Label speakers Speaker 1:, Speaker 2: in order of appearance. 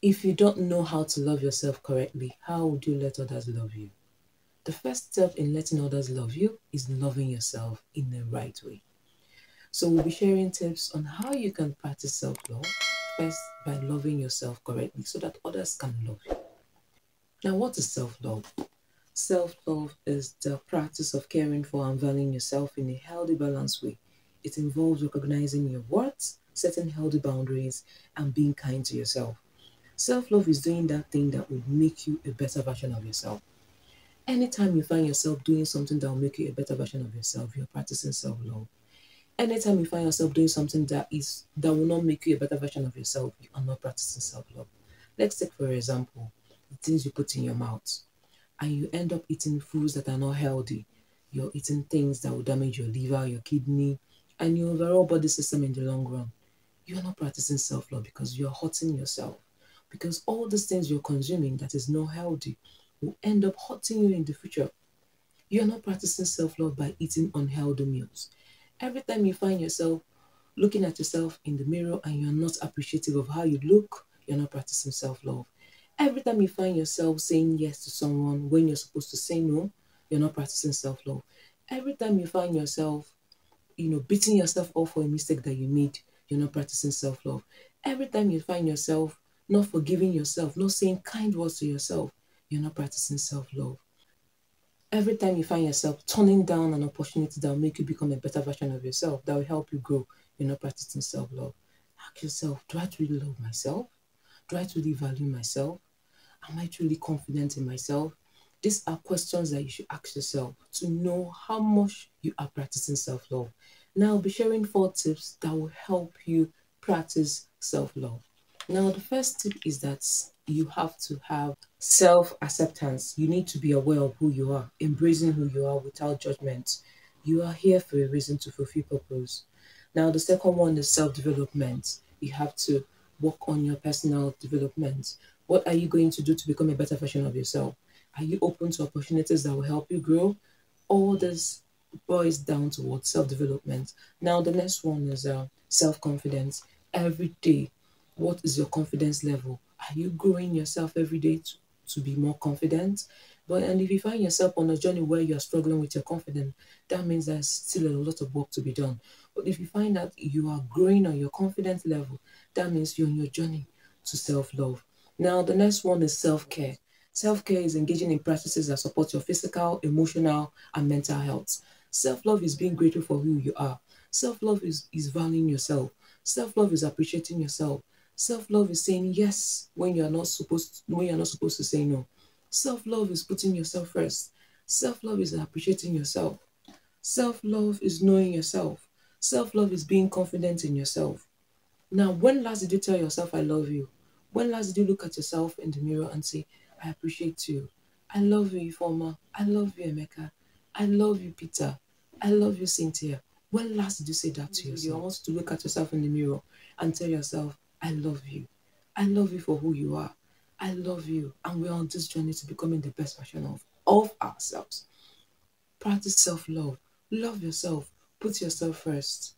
Speaker 1: If you don't know how to love yourself correctly, how would you let others love you? The first step in letting others love you is loving yourself in the right way. So we'll be sharing tips on how you can practice self-love, first by loving yourself correctly so that others can love you. Now, what is self-love? Self-love is the practice of caring for and valuing yourself in a healthy, balanced way. It involves recognizing your worth, setting healthy boundaries, and being kind to yourself. Self-love is doing that thing that will make you a better version of yourself. Anytime you find yourself doing something that will make you a better version of yourself, you're practicing self-love. Anytime you find yourself doing something that will not make you a better version of yourself, you are not practicing self-love. Let's take for example the things you put in your mouth, and you end up eating foods that are not healthy. You're eating things that will damage your liver, your kidney, and your overall body system in the long run. You're not practicing self-love because you're hurting yourself. Because all these things you're consuming that is not healthy will end up hurting you in the future. You're not practicing self-love by eating unhealthy meals. Every time you find yourself looking at yourself in the mirror and you're not appreciative of how you look, you're not practicing self-love. Every time you find yourself saying yes to someone when you're supposed to say no, you're not practicing self-love. Every time you find yourself, beating yourself up for a mistake that you made, you're not practicing self-love. Every time you find yourself not forgiving yourself, not saying kind words to yourself, you're not practicing self-love. Every time you find yourself turning down an opportunity that will make you become a better version of yourself, that will help you grow, you're not practicing self-love. Ask yourself, do I truly love myself? Do I truly value myself? Am I truly confident in myself? These are questions that you should ask yourself to know how much you are practicing self-love. Now, I'll be sharing 4 tips that will help you practice self-love. Now, the first tip is that you have to have self-acceptance. You need to be aware of who you are, embracing who you are without judgment. You are here for a reason to fulfill purpose. Now, the second one is self-development. You have to work on your personal development. What are you going to do to become a better version of yourself? Are you open to opportunities that will help you grow? All this boils down towards self-development. Now, the next one is self-confidence. Every day, what is your confidence level? Are you growing yourself every day to be more confident? And if you find yourself on a journey where you're struggling with your confidence, that means there's still a lot of work to be done. But if you find that you are growing on your confidence level, that means you're on your journey to self-love. Now, the next one is self-care. Self-care is engaging in practices that support your physical, emotional, and mental health. Self-love is being grateful for who you are. Self-love is valuing yourself. Self-love is appreciating yourself. Self-love is saying yes when you're not supposed to say no. Self-love is putting yourself first. Self-love is appreciating yourself. Self-love is knowing yourself. Self-love is being confident in yourself. Now, when last did you tell yourself I love you? When last did you look at yourself in the mirror and say, I appreciate you. I love you, Ifoma. I love you, Emeka. I love you, Peter. I love you, Cynthia. When last did you say that to yourself? You want to look at yourself in the mirror and tell yourself, I love you. I love you for who you are. I love you. And we're on this journey to becoming the best version of ourselves. Practice self-love. Love yourself. Put yourself first.